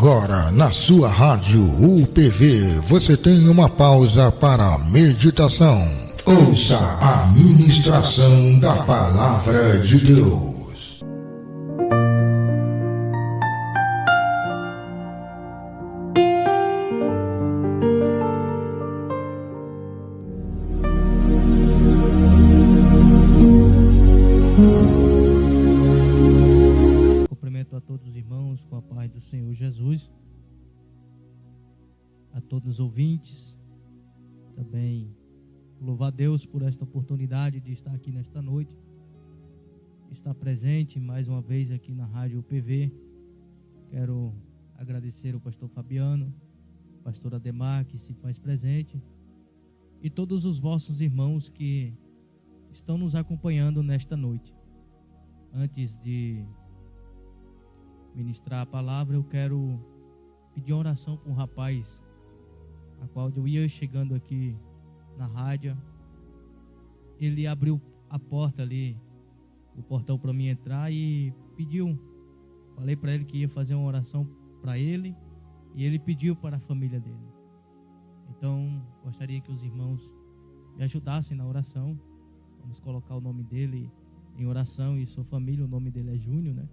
Agora, na sua rádio UPV, você tem uma pausa para a meditação. Ouça a ministração da Palavra de Deus. Cumprimento a todos os irmãos com a paz do Senhor Jesus, a todos os ouvintes, também louvar a Deus por esta oportunidade de estar aqui nesta noite, estar presente mais uma vez aqui na Rádio UPV. Quero agradecer ao pastor Fabiano, pastor Ademar, que se faz presente, e todos os vossos irmãos que estão nos acompanhando nesta noite. Antes de ministrar a palavra, eu quero pedir uma oração para um rapaz, a qual eu ia chegando aqui na rádio. Ele abriu a porta ali, o portão para mim entrar, e pediu. Falei para ele que ia fazer uma oração para ele, e ele pediu para a família dele. Então, gostaria que os irmãos me ajudassem na oração. Vamos colocar o nome dele em oração e sua família. O nome dele é Júnior, né?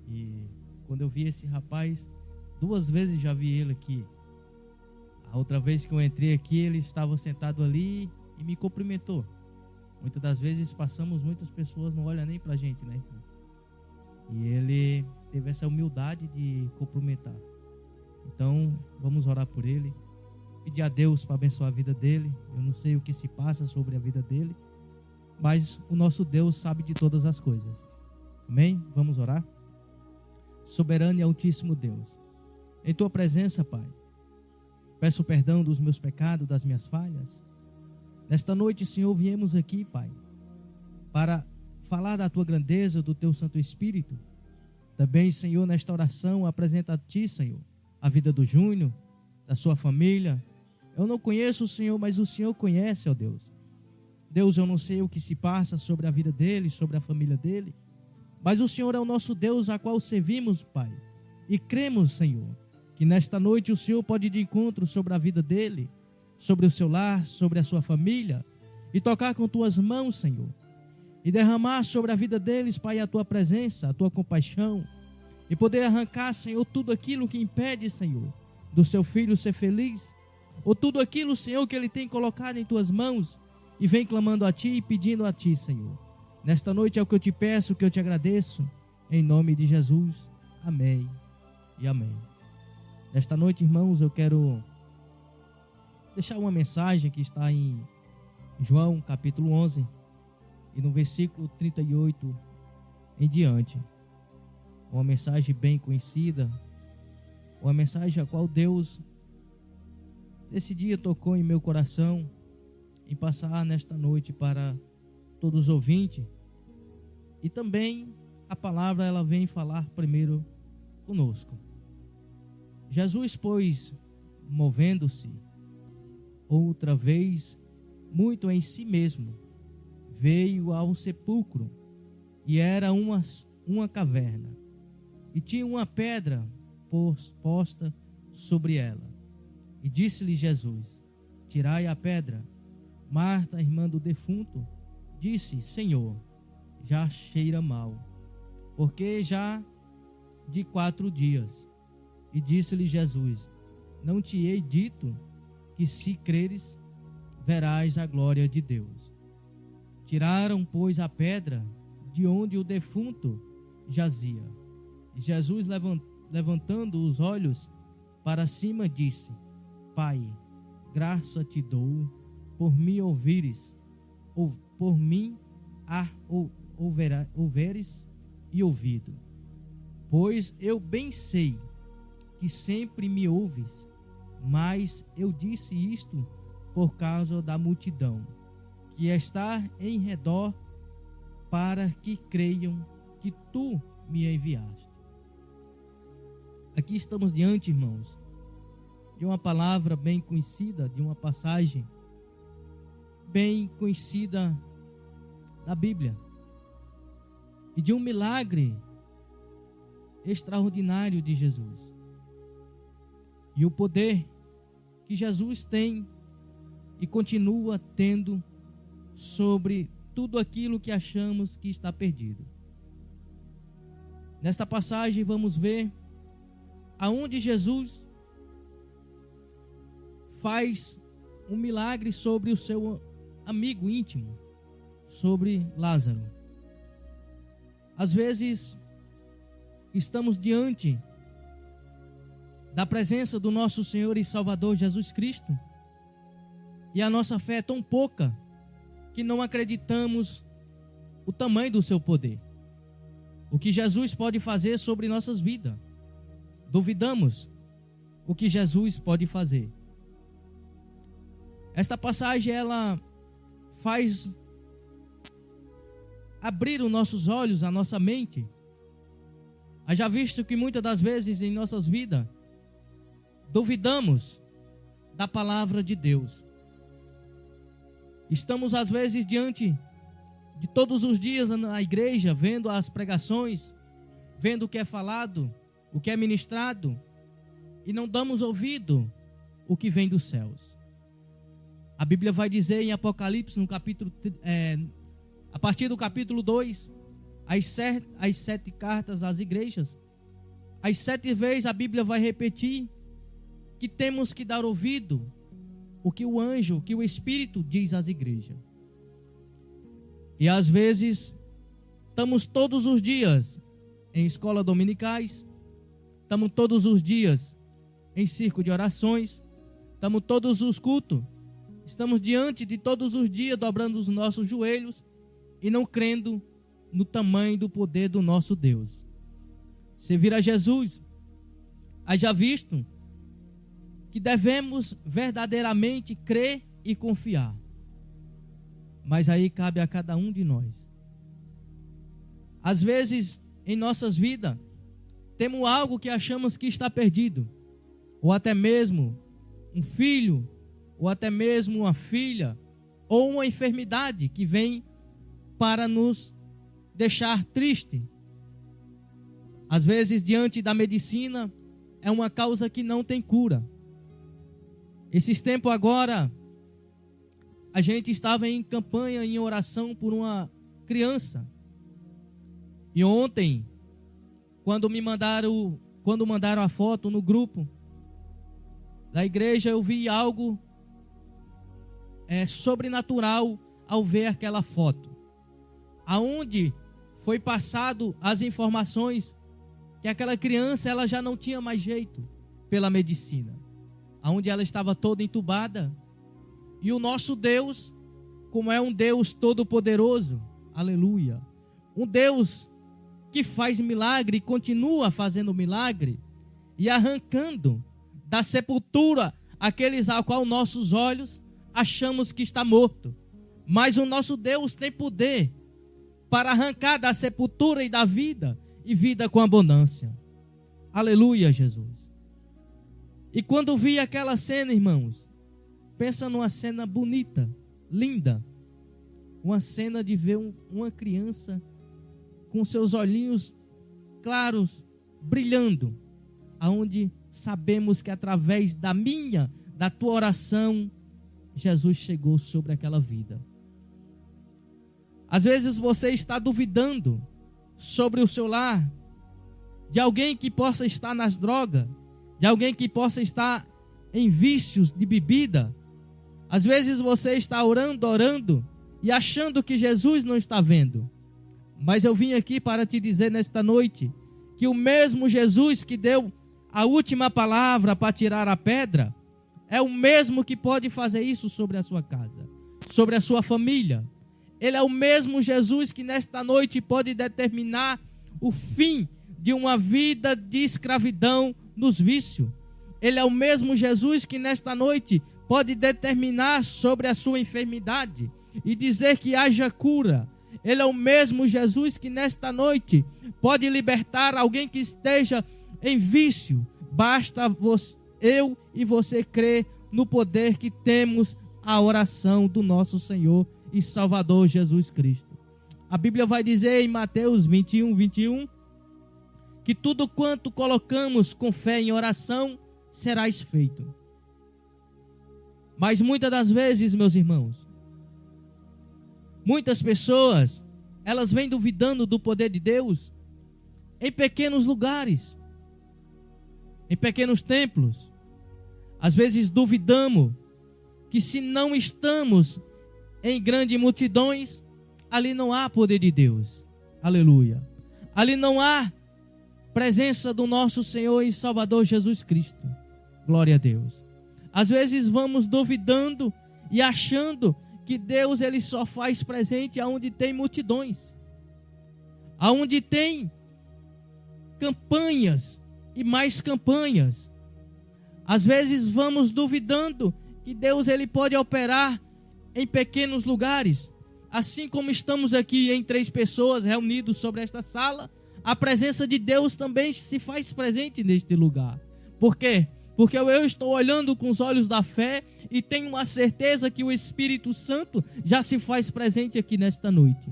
E quando eu vi esse rapaz, 2 vezes já vi ele aqui. A outra vez que eu entrei aqui, ele estava sentado ali e me cumprimentou. Muitas das vezes muitas pessoas não olham nem pra gente, né? E ele teve essa humildade de cumprimentar. Então, vamos orar por ele, pedir a Deus para abençoar a vida dele. Eu não sei o que se passa sobre a vida dele, mas o nosso Deus sabe de todas as coisas. Amém? Vamos orar? Soberano e altíssimo Deus, em tua presença, Pai, peço perdão dos meus pecados, das minhas falhas. Nesta noite, Senhor, viemos aqui, Pai, para falar da tua grandeza, do teu Santo Espírito. Também, Senhor, nesta oração, apresenta a ti, Senhor, a vida do Júnior, da sua família. Eu não conheço o Senhor, mas o Senhor conhece, ó Deus. Deus, eu não sei o que se passa sobre a vida dele, sobre a família dele, mas o Senhor é o nosso Deus, a qual servimos, Pai. E cremos, Senhor, que nesta noite o Senhor pode ir de encontro sobre a vida dele, sobre o seu lar, sobre a sua família, e tocar com tuas mãos, Senhor, e derramar sobre a vida deles, Pai, a tua presença, a tua compaixão, e poder arrancar, Senhor, tudo aquilo que impede, Senhor, do seu filho ser feliz, ou tudo aquilo, Senhor, que ele tem colocado em tuas mãos, e vem clamando a ti e pedindo a ti, Senhor. Nesta noite é o que eu te peço, o que eu te agradeço, em nome de Jesus. Amém e amém. Nesta noite, irmãos, eu quero deixar uma mensagem que está em João, capítulo 11, e no versículo 38 em diante. Uma mensagem bem conhecida, uma mensagem a qual Deus, nesse dia, tocou em meu coração, em passar nesta noite para todos os ouvintes. E também a palavra, ela vem falar primeiro conosco. Jesus, pois, movendo-se outra vez muito em si mesmo, veio ao sepulcro, e era uma caverna, e tinha uma pedra posta sobre ela. E disse-lhe Jesus: tirai a pedra. Marta, irmã do defunto, disse: Senhor, já cheira mal, porque já de 4 dias. E disse-lhe Jesus: não te hei dito que, se creres, verás a glória de Deus? Tiraram, pois, a pedra de onde o defunto jazia. E Jesus, levantando os olhos para cima, disse: Pai, graça te dou por me ouvires, ou por mim ouveres e ouvido. Pois eu bem sei que sempre me ouves, mas eu disse isto por causa da multidão que está em redor, para que creiam que tu me enviaste. Aqui estamos diante, irmãos, de uma palavra bem conhecida, de uma passagem bem conhecida da Bíblia, e de um milagre extraordinário de Jesus. e o poder que Jesus tem e continua tendo sobre tudo aquilo que achamos que está perdido. Nesta passagem vamos ver aonde Jesus faz um milagre sobre o seu amigo íntimo, sobre Lázaro. Às vezes estamos diante da presença do nosso Senhor e Salvador Jesus Cristo e a nossa fé é tão pouca que não acreditamos o tamanho do seu poder, o que Jesus pode fazer sobre nossas vidas. Duvidamos o que Jesus pode fazer. Esta passagem ela faz abrir os nossos olhos, a nossa mente. Haja visto que muitas das vezes em nossas vidas duvidamos da palavra de Deus. Estamos às vezes diante de todos os dias na igreja, vendo as pregações, vendo o que é falado, o que é ministrado, e não damos ouvido o que vem dos céus. A Bíblia vai dizer em Apocalipse, no capítulo, a partir do capítulo 2, as 7 cartas às igrejas, as 7 vezes a Bíblia vai repetir que temos que dar ouvido o que o anjo, o que o Espírito diz às igrejas. E às vezes estamos todos os dias em escolas dominicais, estamos todos os dias em círculo de orações, estamos todos os cultos, estamos diante de todos os dias dobrando os nossos joelhos e não crendo no tamanho do poder do nosso Deus. Servir a Jesus, haja visto que devemos verdadeiramente crer e confiar. Mas aí cabe a cada um de nós. Às vezes, em nossas vidas, temos algo que achamos que está perdido, ou até mesmo um filho, ou até mesmo uma filha, ou uma enfermidade que vem para nos deixar triste. Às vezes, diante da medicina, é uma causa que não tem cura. Esses tempos agora, a gente estava em campanha, em oração por uma criança. E ontem, quando mandaram a foto no grupo da igreja, eu vi algo sobrenatural ao ver aquela foto. Aonde foi passado as informações que aquela criança ela já não tinha mais jeito pela medicina. Aonde ela estava toda entubada. E o nosso Deus, como é um Deus todo-poderoso, aleluia, um Deus que faz milagre e continua fazendo milagre e arrancando da sepultura aqueles a qual nossos olhos achamos que está morto. Mas o nosso Deus tem poder para arrancar da sepultura e da vida, e vida com abundância. Aleluia, Jesus. E quando vi aquela cena, irmãos, pensa numa cena bonita, linda, uma cena de ver uma criança com seus olhinhos claros, brilhando, aonde sabemos que através da tua oração, Jesus chegou sobre aquela vida. Às vezes você está duvidando sobre o seu lar, de alguém que possa estar nas drogas, de alguém que possa estar em vícios de bebida. Às vezes você está orando e achando que Jesus não está vendo. Mas eu vim aqui para te dizer nesta noite que o mesmo Jesus que deu a última palavra para tirar a pedra é o mesmo que pode fazer isso sobre a sua casa, sobre a sua família. Ele é o mesmo Jesus que nesta noite pode determinar o fim de uma vida de escravidão nos vícios. Ele é o mesmo Jesus que nesta noite pode determinar sobre a sua enfermidade e dizer que haja cura. Ele é o mesmo Jesus que nesta noite pode libertar alguém que esteja em vício. Basta eu e você crer no poder que temos a oração do nosso Senhor e Salvador Jesus Cristo. A Bíblia vai dizer em Mateus 21, que tudo quanto colocamos com fé em oração serás feito. Mas muitas das vezes, meus irmãos, muitas pessoas, elas vêm duvidando do poder de Deus em pequenos lugares, em pequenos templos. Às vezes duvidamos que se não estamos em grandes multidões, ali não há poder de Deus. Aleluia. Ali não há presença do nosso Senhor e Salvador Jesus Cristo. Glória a Deus. Às vezes vamos duvidando e achando que Deus ele só faz presente aonde tem multidões, aonde tem campanhas e mais campanhas. Às vezes vamos duvidando que Deus ele pode operar em pequenos lugares. Assim como estamos aqui em 3 pessoas reunidos sobre esta sala, a presença de Deus também se faz presente neste lugar. Por quê? Porque eu estou olhando com os olhos da fé e tenho a certeza que o Espírito Santo já se faz presente aqui nesta noite.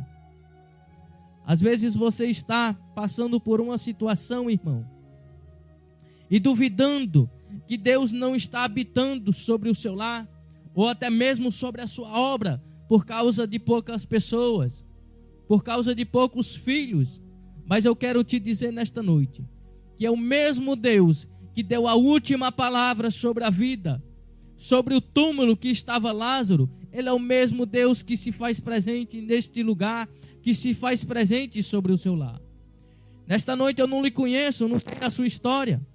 Às vezes você está passando por uma situação, irmão, e duvidando que Deus não está habitando sobre o seu lar, ou até mesmo sobre a sua obra, por causa de poucas pessoas, por causa de poucos filhos. Mas eu quero te dizer nesta noite, que é o mesmo Deus que deu a última palavra sobre a vida, sobre o túmulo que estava Lázaro. Ele é o mesmo Deus que se faz presente neste lugar, que se faz presente sobre o seu lar. Nesta noite eu não lhe conheço, não sei a sua história,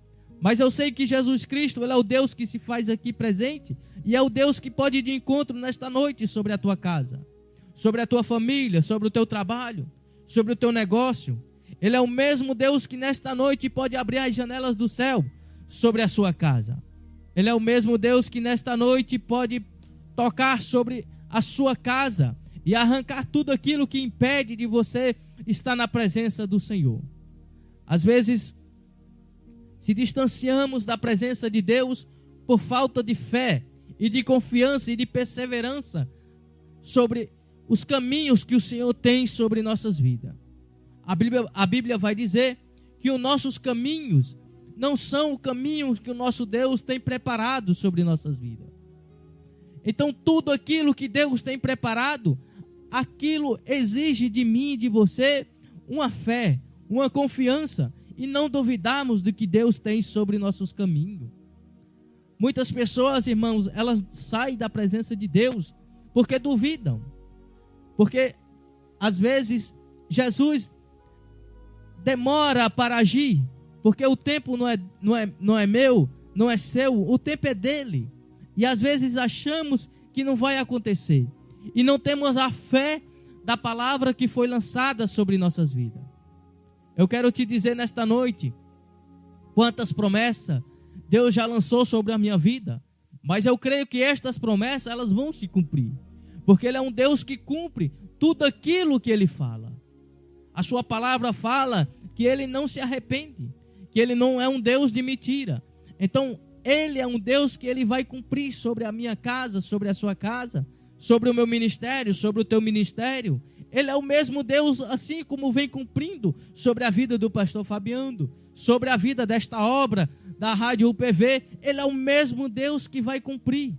mas eu sei que Jesus Cristo, ele é o Deus que se faz aqui presente, e é o Deus que pode ir de encontro nesta noite sobre a tua casa, sobre a tua família, sobre o teu trabalho, sobre o teu negócio. Ele é o mesmo Deus que nesta noite pode abrir as janelas do céu sobre a sua casa. Ele é o mesmo Deus que nesta noite pode tocar sobre a sua casa e arrancar tudo aquilo que impede de você estar na presença do Senhor. Às vezes, se distanciamos da presença de Deus por falta de fé e de confiança e de perseverança sobre os caminhos que o Senhor tem sobre nossas vidas. A Bíblia vai dizer que os nossos caminhos não são os caminhos que o nosso Deus tem preparado sobre nossas vidas. Então tudo aquilo que Deus tem preparado, aquilo exige de mim e de você uma fé, uma confiança, e não duvidarmos do que Deus tem sobre nossos caminhos. Muitas pessoas, irmãos, elas saem da presença de Deus porque duvidam. Porque às vezes Jesus demora para agir, porque o tempo não é meu, não é seu, o tempo é dele. E às vezes achamos que não vai acontecer, e não temos a fé da palavra que foi lançada sobre nossas vidas. Eu quero te dizer nesta noite, quantas promessas Deus já lançou sobre a minha vida, mas eu creio que estas promessas, elas vão se cumprir, porque Ele é um Deus que cumpre tudo aquilo que Ele fala. A sua palavra fala que Ele não se arrepende, que Ele não é um Deus de mentira. Então, Ele é um Deus que Ele vai cumprir sobre a minha casa, sobre a sua casa, sobre o meu ministério, sobre o teu ministério. Ele é o mesmo Deus, assim como vem cumprindo sobre a vida do pastor Fabiano, sobre a vida desta obra da Rádio UPV. Ele é o mesmo Deus que vai cumprir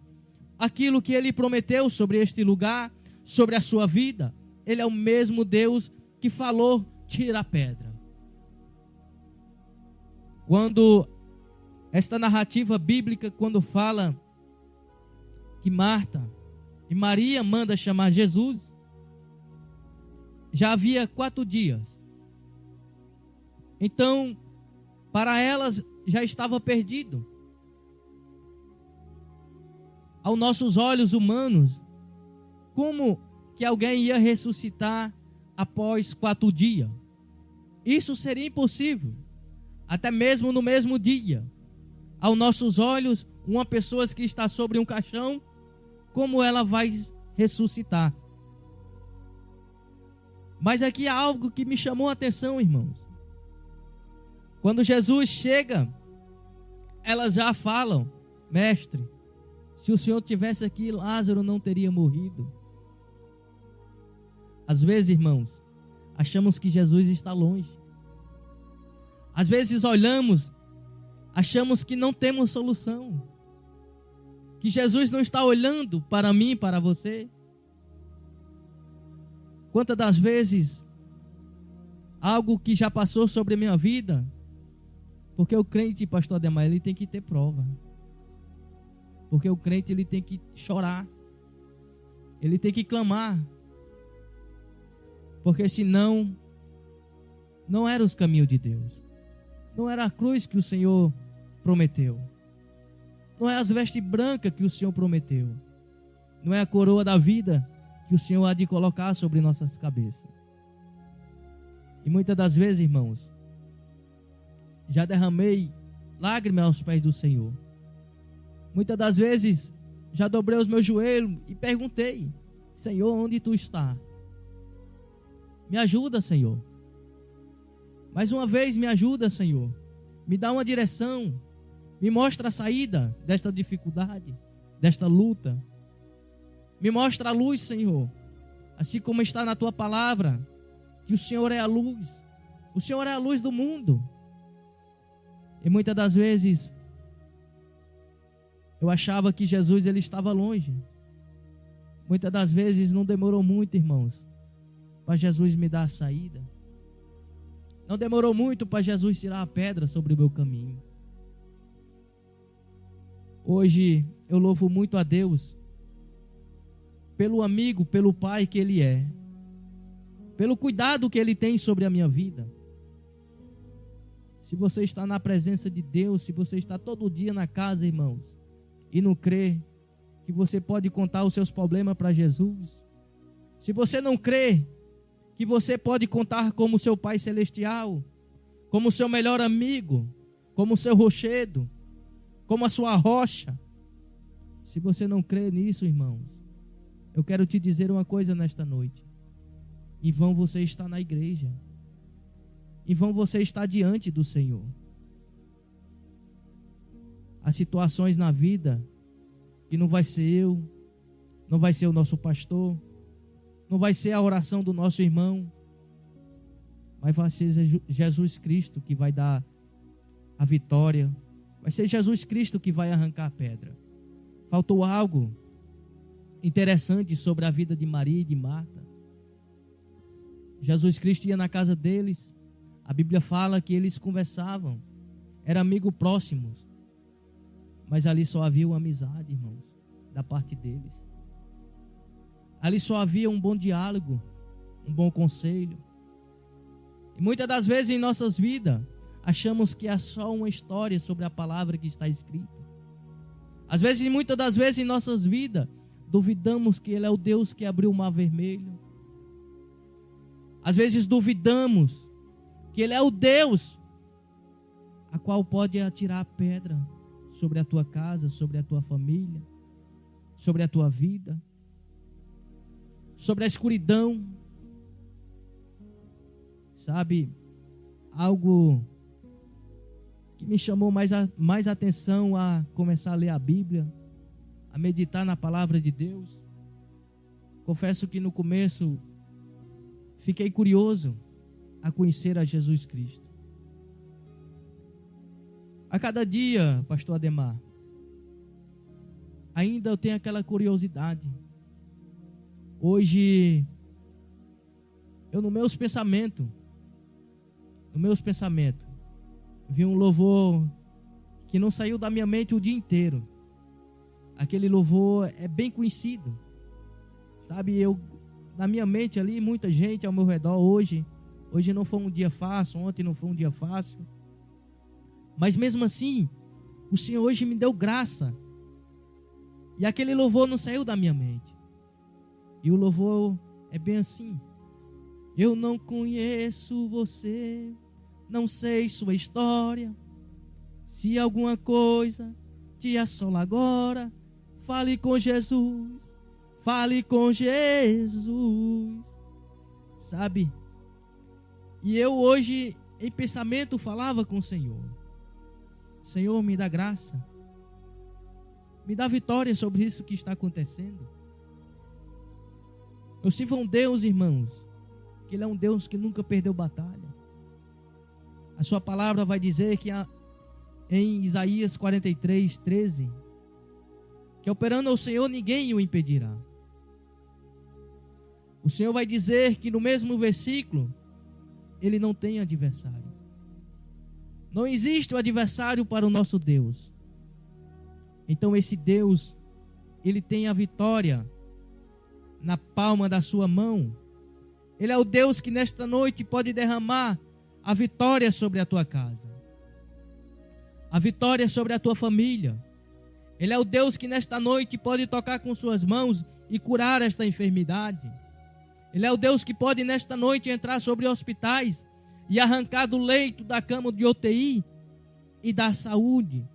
aquilo que Ele prometeu sobre este lugar, sobre a sua vida. Ele é o mesmo Deus que falou, tira a pedra. Quando esta narrativa bíblica, quando fala que Marta e Maria manda chamar Jesus, já havia 4 dias. Então, para elas já estava perdido. Aos nossos olhos humanos, como que alguém ia ressuscitar após 4 dias? Isso seria impossível. Até mesmo no mesmo dia. Aos nossos olhos, uma pessoa que está sobre um caixão, como ela vai ressuscitar? Mas aqui há algo que me chamou a atenção, irmãos. Quando Jesus chega, elas já falam: mestre, se o Senhor tivesse aqui, Lázaro não teria morrido. Às vezes, irmãos, achamos que Jesus está longe. Às vezes olhamos achamos que não temos solução, que Jesus não está olhando para mim, para você. Quantas das vezes algo que já passou sobre a minha vida, porque o crente, pastor Ademar, ele tem que ter prova, porque o crente ele tem que chorar, ele tem que clamar, porque senão não eram os caminhos de Deus, não era a cruz que o Senhor prometeu, não é as vestes brancas que o Senhor prometeu, não é a coroa da vida que o Senhor há de colocar sobre nossas cabeças. E muitas das vezes, irmãos, já derramei lágrimas aos pés do Senhor. Muitas das vezes já dobrei os meus joelhos e perguntei: Senhor, onde tu está? Me ajuda, Senhor. Mais uma vez, me ajuda, Senhor. Me dá uma direção. Me mostra a saída desta dificuldade, desta luta. Me mostra a luz, Senhor. Assim como está na tua palavra, que o Senhor é a luz. O Senhor é a luz do mundo. E muitas das vezes eu achava que Jesus ele estava longe. Muitas das vezes não demorou muito, irmãos, para Jesus me dar a saída. Não demorou muito para Jesus tirar a pedra sobre o meu caminho. Hoje eu louvo muito a Deus pelo amigo, pelo pai que Ele é, pelo cuidado que Ele tem sobre a minha vida. Se você está na presença de Deus, se você está todo dia na casa, irmãos, e não crê que você pode contar os seus problemas para Jesus, se você não crê que você pode contar como seu Pai Celestial, como seu melhor amigo, como seu rochedo, como a sua rocha, se você não crê nisso, irmãos, eu quero te dizer uma coisa nesta noite: em vão você está na igreja, em vão você está diante do Senhor. Há situações na vida que não vai ser eu, não vai ser o nosso pastor, não vai ser a oração do nosso irmão, mas vai ser Jesus Cristo que vai dar a vitória, vai ser Jesus Cristo que vai arrancar a pedra. Faltou algo interessante sobre a vida de Maria e de Marta. Jesus Cristo ia na casa deles, a Bíblia fala que eles conversavam, eram amigos próximos, mas ali só havia uma amizade, irmãos, da parte deles. Ali só havia um bom diálogo, um bom conselho. E muitas das vezes em nossas vidas, achamos que é só uma história sobre a palavra que está escrita. Às vezes, muitas das vezes em nossas vidas, duvidamos que Ele é o Deus que abriu o mar vermelho. Às vezes duvidamos que Ele é o Deus a qual pode atirar a pedra sobre a tua casa, sobre a tua família, sobre a tua vida, sobre a escuridão. Sabe, algo que me chamou mais atenção a começar a ler a Bíblia, a meditar na palavra de Deus. Confesso que no começo fiquei curioso a conhecer a Jesus Cristo. A cada dia, pastor Ademar, ainda eu tenho aquela curiosidade. Hoje, eu no meus pensamentos, vi um louvor que não saiu da minha mente o dia inteiro. Aquele louvor é bem conhecido, sabe? Eu, na minha mente ali, muita gente ao meu redor hoje não foi um dia fácil, ontem não foi um dia fácil, mas mesmo assim, o Senhor hoje me deu graça, e aquele louvor não saiu da minha mente, e o louvor é bem assim: eu não conheço você, não sei sua história, se alguma coisa te assola agora, fale com Jesus, fale com Jesus, sabe? E eu hoje em pensamento falava com o Senhor: Senhor, me dá graça, me dá vitória sobre isso que está acontecendo. Eu sirvo um Deus, irmãos, que Ele é um Deus que nunca perdeu batalha. A sua palavra vai dizer que em Isaías 43, 13, que operando ao Senhor ninguém o impedirá. O Senhor vai dizer que no mesmo versículo, Ele não tem adversário. Não existe um adversário para o nosso Deus. Então esse Deus, Ele tem a vitória na palma da sua mão. Ele é o Deus que nesta noite pode derramar a vitória sobre a tua casa, a vitória sobre a tua família. Ele é o Deus que nesta noite pode tocar com suas mãos e curar esta enfermidade. Ele é o Deus que pode nesta noite entrar sobre hospitais e arrancar do leito, da cama de UTI e dar saúde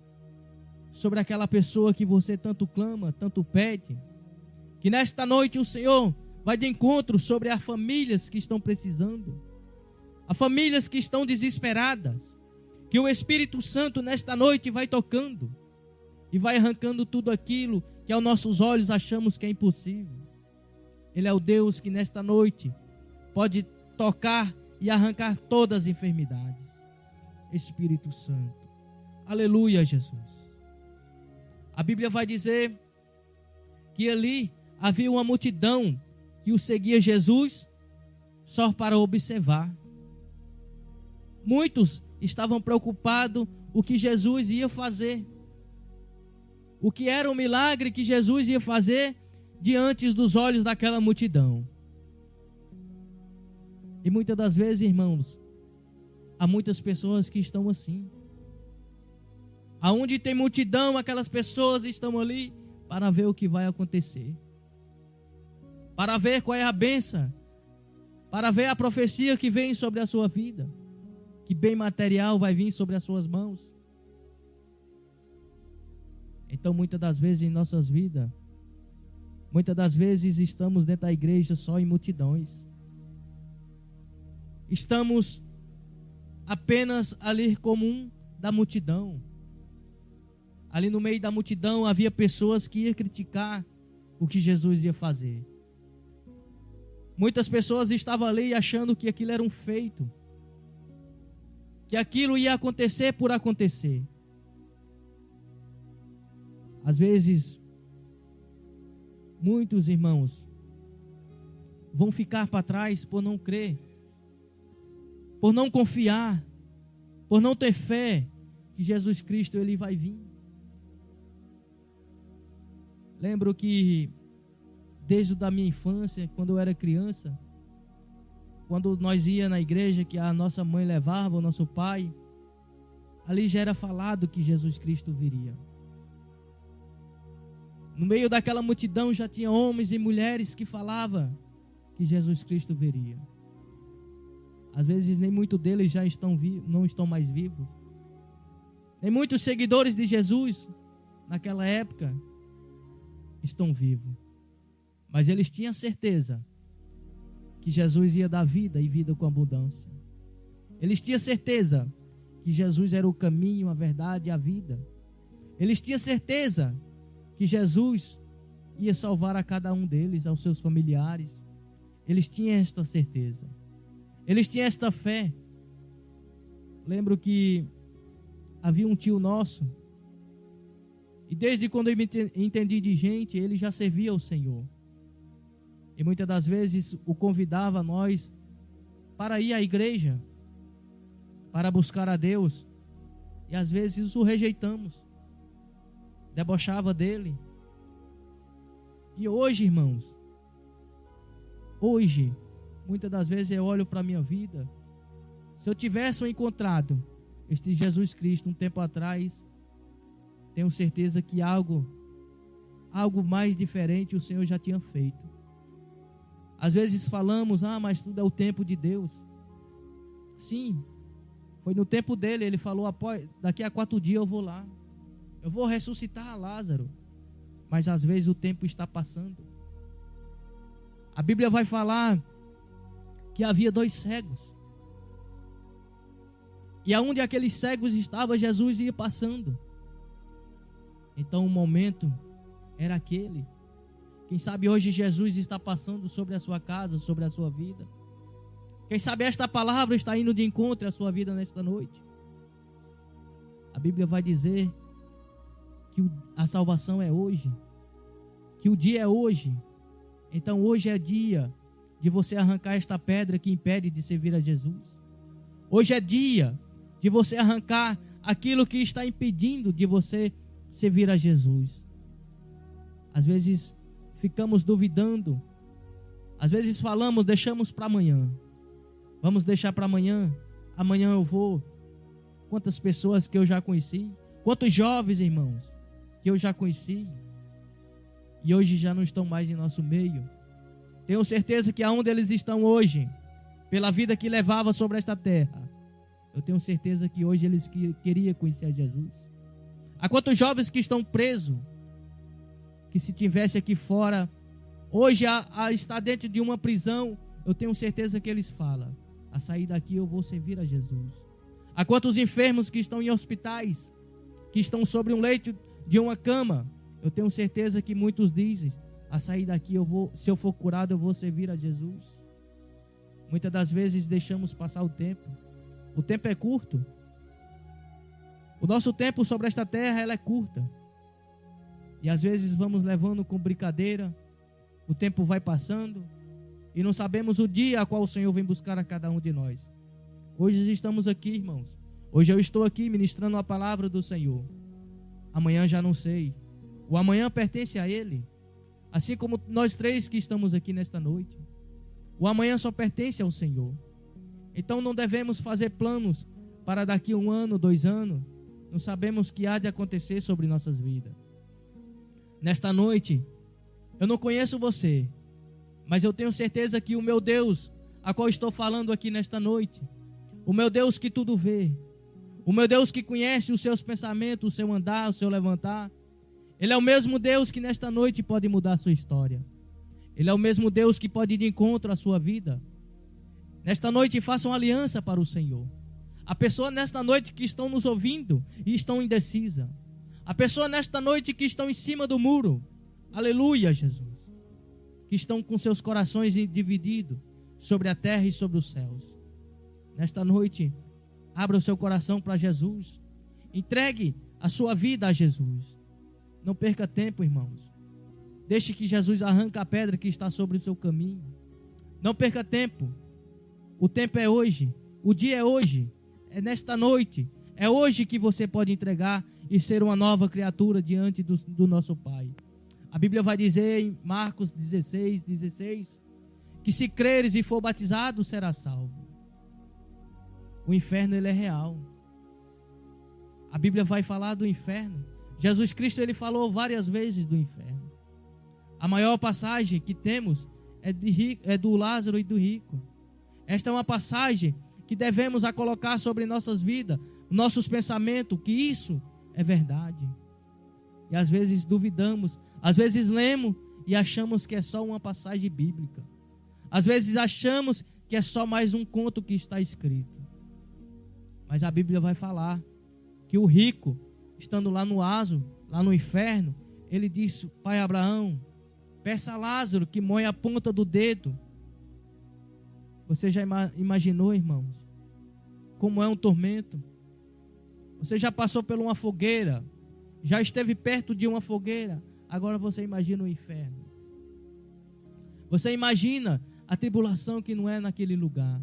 sobre aquela pessoa que você tanto clama, tanto pede. Que nesta noite o Senhor vai de encontro sobre as famílias que estão precisando, as famílias que estão desesperadas. Que o Espírito Santo nesta noite vai tocando e vai arrancando tudo aquilo que aos nossos olhos achamos que é impossível. Ele é o Deus que nesta noite pode tocar e arrancar todas as enfermidades. Espírito Santo. Aleluia, Jesus. A Bíblia vai dizer que ali havia uma multidão que o seguia Jesus só para observar. Muitos estavam preocupados o que Jesus ia fazer. O que era o milagre que Jesus ia fazer diante dos olhos daquela multidão. E muitas das vezes, irmãos, há muitas pessoas que estão assim. Aonde tem multidão, aquelas pessoas estão ali para ver o que vai acontecer, para ver qual é a bênção, para ver a profecia que vem sobre a sua vida, que bem material vai vir sobre as suas mãos. Então, muitas das vezes em nossas vidas, muitas das vezes estamos dentro da igreja só em multidões. Estamos apenas ali como um da multidão. Ali no meio da multidão havia pessoas que iam criticar o que Jesus ia fazer. Muitas pessoas estavam ali achando que aquilo era um feito, que aquilo ia acontecer por acontecer. Às vezes, muitos irmãos vão ficar para trás por não crer, por não confiar, por não ter fé que Jesus Cristo ele vai vir. Lembro que desde a minha infância, quando eu era criança, quando nós ia na igreja que a nossa mãe levava, o nosso pai, ali já era falado que Jesus Cristo viria. No meio daquela multidão já tinha homens e mulheres que falavam que Jesus Cristo viria. Às vezes nem muitos deles já não estão mais vivos. Nem muitos seguidores de Jesus naquela época estão vivos. Mas eles tinham certeza que Jesus ia dar vida e vida com abundância. Eles tinham certeza que Jesus era o caminho, a verdade e a vida. Eles tinham certeza que Jesus ia salvar a cada um deles, aos seus familiares. Eles tinham esta certeza. Eles tinham esta fé. Lembro que havia um tio nosso, e desde quando eu me entendi de gente, ele já servia ao Senhor. E muitas das vezes o convidava a nós para ir à igreja, para buscar a Deus. E às vezes o rejeitamos, debochava dele. E hoje, irmãos, muitas das vezes eu olho para a minha vida. Se eu tivesse encontrado este Jesus Cristo um tempo atrás, tenho certeza que algo mais diferente o Senhor já tinha feito. Às vezes falamos, mas tudo é o tempo de Deus. Sim, foi no tempo dele. Ele falou, daqui a 4 dias eu vou lá, eu vou ressuscitar Lázaro. Mas às vezes o tempo está passando. A Bíblia vai falar que havia 2 cegos, e aonde aqueles cegos estavam, Jesus ia passando. Então o momento era aquele. Quem sabe hoje Jesus está passando sobre a sua casa, sobre a sua vida. Quem sabe esta palavra está indo de encontro à sua vida nesta noite. Bíblia vai dizer que a salvação é hoje, que o dia é hoje. Então hoje é dia de você arrancar esta pedra que impede de servir a Jesus. Hoje é dia de você arrancar aquilo que está impedindo de você servir a Jesus. Às vezes ficamos duvidando, às vezes falamos, deixamos para amanhã. Vamos deixar para amanhã, amanhã eu vou. Quantas pessoas que eu já conheci, quantos jovens, irmãos, que eu já conheci e hoje já não estão mais em nosso meio. Tenho certeza que aonde eles estão hoje, pela vida que levava sobre esta terra, eu tenho certeza que hoje eles queriam conhecer a Jesus. Há quantos jovens que estão presos, que se tivesse aqui fora, hoje está dentro de uma prisão, eu tenho certeza que eles falam: a sair daqui eu vou servir a Jesus. Há quantos enfermos que estão em hospitais, que estão sobre um leito de uma cama, eu tenho certeza que muitos dizem: a sair daqui eu vou, se eu for curado eu vou servir a Jesus. Muitas das vezes deixamos passar o tempo é curto. O nosso tempo sobre esta terra ela é curta. E às vezes vamos levando com brincadeira, o tempo vai passando e não sabemos o dia a qual o Senhor vem buscar a cada um de nós. Hoje estamos aqui, irmãos. Hoje eu estou aqui ministrando a palavra do Senhor. Amanhã já não sei. O amanhã pertence a Ele. Assim como nós três que estamos aqui nesta noite. O amanhã só pertence ao Senhor. Então não devemos fazer planos para daqui 1 ano, 2 anos. Não sabemos o que há de acontecer sobre nossas vidas. Nesta noite, eu não conheço você, mas eu tenho certeza que o meu Deus, a qual estou falando aqui nesta noite, o meu Deus que tudo vê, o meu Deus que conhece os seus pensamentos, o seu andar, o seu levantar, Ele é o mesmo Deus que nesta noite pode mudar a sua história. Ele é o mesmo Deus que pode ir de encontro à sua vida. Nesta noite façam aliança para o Senhor. A pessoa nesta noite que estão nos ouvindo e estão indecisa. A pessoa nesta noite que estão em cima do muro. Aleluia, Jesus. Que estão com seus corações divididos sobre a terra e sobre os céus. Nesta noite, abra o seu coração para Jesus. Entregue a sua vida a Jesus. Não perca tempo, irmãos. Deixe que Jesus arranque a pedra que está sobre o seu caminho. Não perca tempo. O tempo é hoje. O dia é hoje. É nesta noite. É hoje que você pode entregar e ser uma nova criatura diante do nosso Pai. A Bíblia vai dizer em Marcos 16, que se creres e for batizado, será salvo. O inferno ele é real. A Bíblia vai falar do inferno. Jesus Cristo ele falou várias vezes do inferno. A maior passagem que temos é do Lázaro e do rico. Esta é uma passagem que devemos a colocar sobre nossas vidas, nossos pensamentos, que isso é verdade. E às vezes duvidamos, às vezes lemos e achamos que é só uma passagem bíblica. Às vezes achamos que é só mais um conto que está escrito. Mas a Bíblia vai falar que o rico, estando lá no Aso, lá no inferno, ele disse: Pai Abraão, peça a Lázaro que moe a ponta do dedo. Você já imaginou, irmãos, como é um tormento? Você já passou por uma fogueira, já esteve perto de uma fogueira, agora você imagina o inferno. Você imagina a tribulação que não é naquele lugar.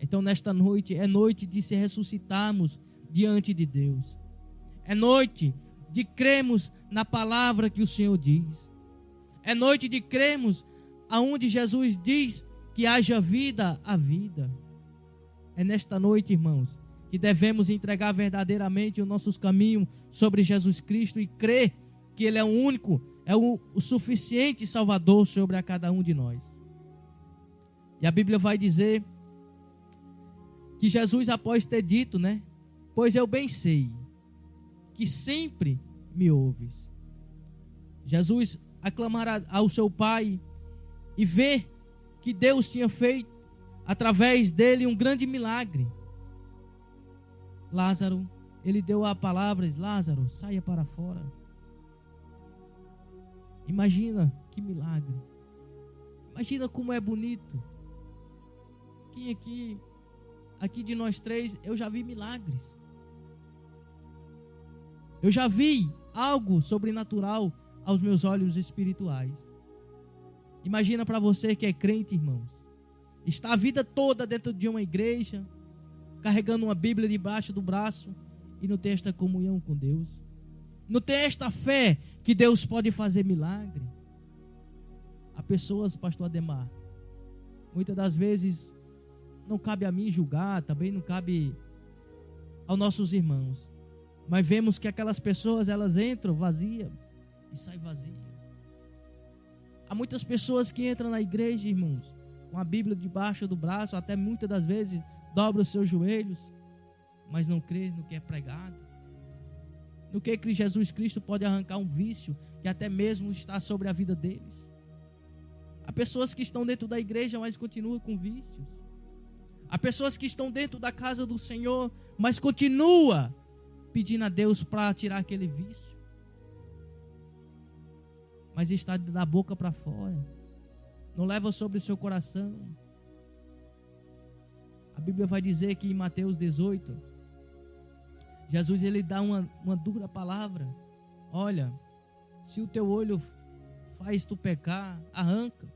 Então nesta noite, é noite de se ressuscitarmos diante de Deus. É noite de crermos na palavra que o Senhor diz. É noite de crermos aonde Jesus diz que haja vida, a vida. É nesta noite, irmãos, que devemos entregar verdadeiramente os nossos caminhos sobre Jesus Cristo e crer que Ele é o único, é o suficiente Salvador sobre a cada um de nós. E a Bíblia vai dizer que Jesus, após ter dito, pois eu bem sei que sempre me ouves. Jesus aclamar ao seu Pai e ver que Deus tinha feito através dele um grande milagre. Lázaro, ele deu a palavra: Lázaro, saia para fora. Imagina que milagre. Imagina como é bonito. Quem aqui de nós três, eu já vi milagres. Eu já vi algo sobrenatural aos meus olhos espirituais. Imagina para você que é crente, irmãos. Está a vida toda dentro de uma igreja, carregando uma Bíblia debaixo do braço e não tem esta comunhão com Deus. Não tem esta fé que Deus pode fazer milagre. Há pessoas, pastor Ademar, muitas das vezes não cabe a mim julgar, também não cabe aos nossos irmãos. Mas vemos que aquelas pessoas, elas entram vazias e saem vazias. Há muitas pessoas que entram na igreja, irmãos, com a Bíblia debaixo do braço, até muitas das vezes dobram os seus joelhos, mas não crê no que é pregado. No que Jesus Cristo pode arrancar um vício que até mesmo está sobre a vida deles. Há pessoas que estão dentro da igreja, mas continuam com vícios. Há pessoas que estão dentro da casa do Senhor, mas continuam pedindo a Deus para tirar aquele vício. Mas está da boca para fora. Não leva sobre o seu coração. A Bíblia vai dizer que em Mateus 18, Jesus ele dá uma dura palavra. Olha, se o teu olho faz tu pecar, arranca.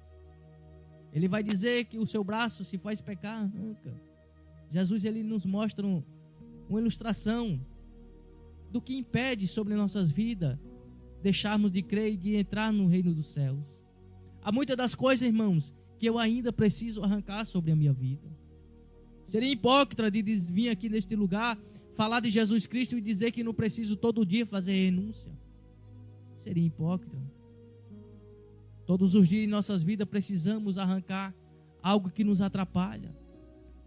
Ele vai dizer que o seu braço se faz pecar, arranca. Jesus ele nos mostra uma ilustração do que impede sobre nossas vidas deixarmos de crer e de entrar no reino dos céus. Há muitas das coisas, irmãos, que eu ainda preciso arrancar sobre a minha vida. Seria hipócrita de vir aqui neste lugar, falar de Jesus Cristo e dizer que não preciso todo dia fazer renúncia. Seria hipócrita. Todos os dias em nossas vidas precisamos arrancar algo que nos atrapalha.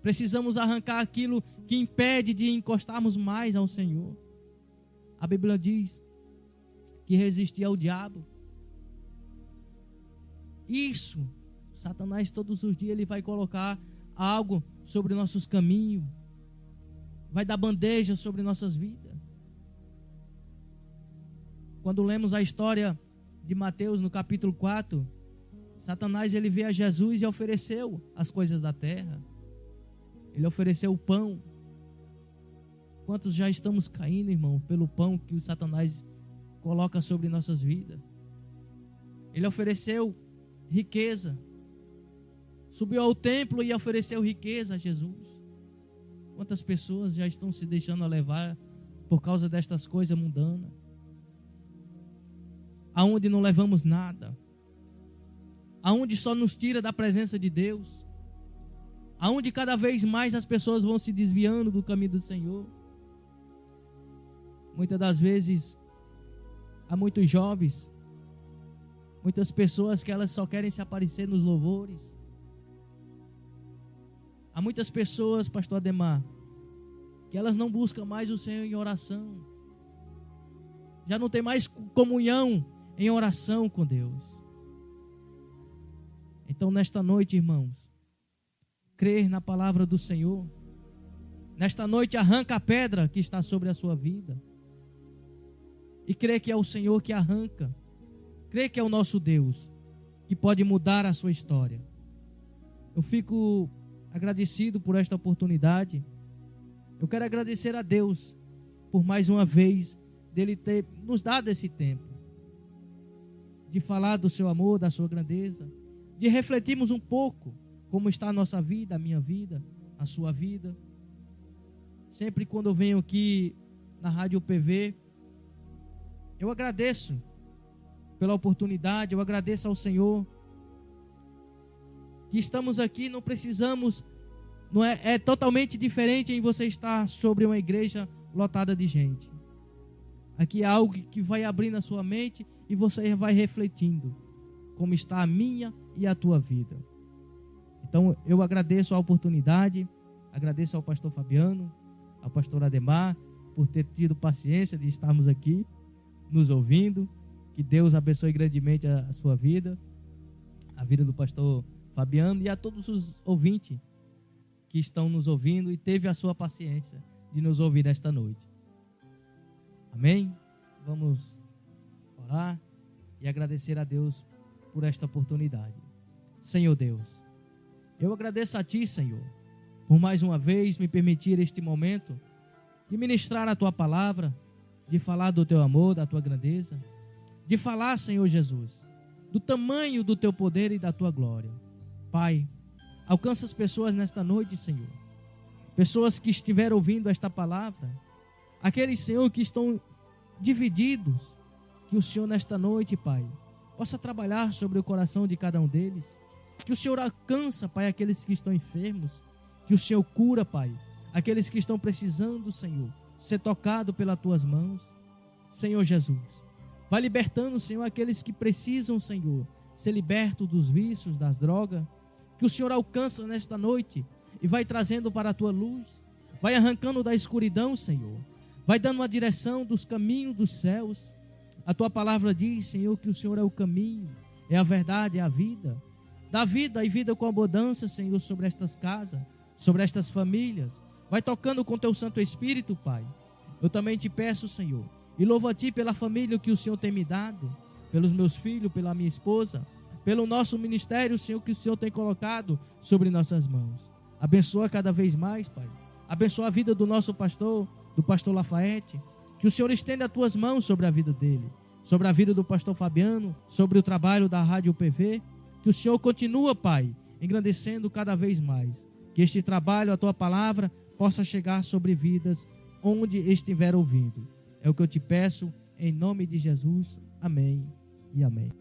Precisamos arrancar aquilo que impede de encostarmos mais ao Senhor. A Bíblia diz que resistir ao diabo. Isso, Satanás todos os dias ele vai colocar algo sobre nossos caminhos. Vai dar bandeja sobre nossas vidas. Quando lemos a história de Mateus no capítulo 4, Satanás ele veio a Jesus e ofereceu as coisas da terra. Ele ofereceu o pão. Quantos já estamos caindo, irmão, pelo pão que o Satanás coloca sobre nossas vidas? Ele ofereceu riqueza. Subiu ao templo e ofereceu riqueza a Jesus. Quantas pessoas já estão se deixando levar por causa destas coisas mundanas? Aonde não levamos nada. Aonde só nos tira da presença de Deus. Aonde cada vez mais as pessoas vão se desviando do caminho do Senhor. Muitas das vezes, há muitos jovens, muitas pessoas que elas só querem se aparecer nos louvores. Há muitas pessoas, pastor Ademar, que elas não buscam mais o Senhor em oração. Já não tem mais comunhão em oração com Deus. Então, nesta noite, irmãos, crer na palavra do Senhor. Nesta noite, arranca a pedra que está sobre a sua vida. E crer que é o Senhor que arranca. Crer que é o nosso Deus, que pode mudar a sua história. Eu fico agradecido por esta oportunidade. Eu quero agradecer a Deus por mais uma vez dele ter nos dado esse tempo de falar do seu amor, da sua grandeza, de refletirmos um pouco como está a nossa vida, a minha vida, a sua vida. Sempre quando eu venho aqui na Rádio UPV, eu agradeço pela oportunidade, eu agradeço ao Senhor que estamos aqui, não precisamos, não é totalmente diferente em você estar sobre uma igreja lotada de gente. Aqui é algo que vai abrindo a sua mente e você vai refletindo como está a minha e a tua vida. Então eu agradeço a oportunidade, agradeço ao pastor Fabiano, ao pastor Ademar, por ter tido paciência de estarmos aqui, nos ouvindo. Que Deus abençoe grandemente a sua vida, a vida do pastor Fabiano e a todos os ouvintes que estão nos ouvindo e teve a sua paciência de nos ouvir esta noite. Amém? Vamos orar e agradecer a Deus por esta oportunidade. Senhor Deus, eu agradeço a Ti, Senhor, por mais uma vez me permitir este momento de ministrar a Tua palavra, de falar do teu amor, da tua grandeza, de falar, Senhor Jesus, do tamanho do teu poder e da tua glória. Pai, alcança as pessoas nesta noite, Senhor. Pessoas que estiveram ouvindo esta palavra, aqueles, Senhor, que estão divididos, que o Senhor nesta noite, Pai, possa trabalhar sobre o coração de cada um deles, que o Senhor alcança, Pai, aqueles que estão enfermos, que o Senhor cura, Pai, aqueles que estão precisando, Senhor, ser tocado pelas tuas mãos. Senhor Jesus, vai libertando, Senhor, aqueles que precisam, Senhor, ser libertos dos vícios, das drogas, que o Senhor alcança nesta noite e vai trazendo para a tua luz, vai arrancando da escuridão, Senhor, vai dando uma direção dos caminhos dos céus. A tua palavra diz, Senhor, que o Senhor é o caminho, é a verdade, é a vida. Dá vida e vida com abundância, Senhor, sobre estas casas, sobre estas famílias. Vai tocando com teu Santo Espírito, Pai. Eu também te peço, Senhor, e louvo a ti pela família que o Senhor tem me dado, pelos meus filhos, pela minha esposa, pelo nosso ministério, Senhor, que o Senhor tem colocado sobre nossas mãos. Abençoa cada vez mais, Pai. Abençoa a vida do nosso pastor, do pastor Lafayette. Que o Senhor estenda as tuas mãos sobre a vida dele, sobre a vida do pastor Fabiano, sobre o trabalho da Rádio PV. Que o Senhor continua, Pai, engrandecendo cada vez mais. Que este trabalho, a tua palavra, possa chegar sobre vidas onde estiver ouvindo. É o que eu te peço, em nome de Jesus. Amém e amém.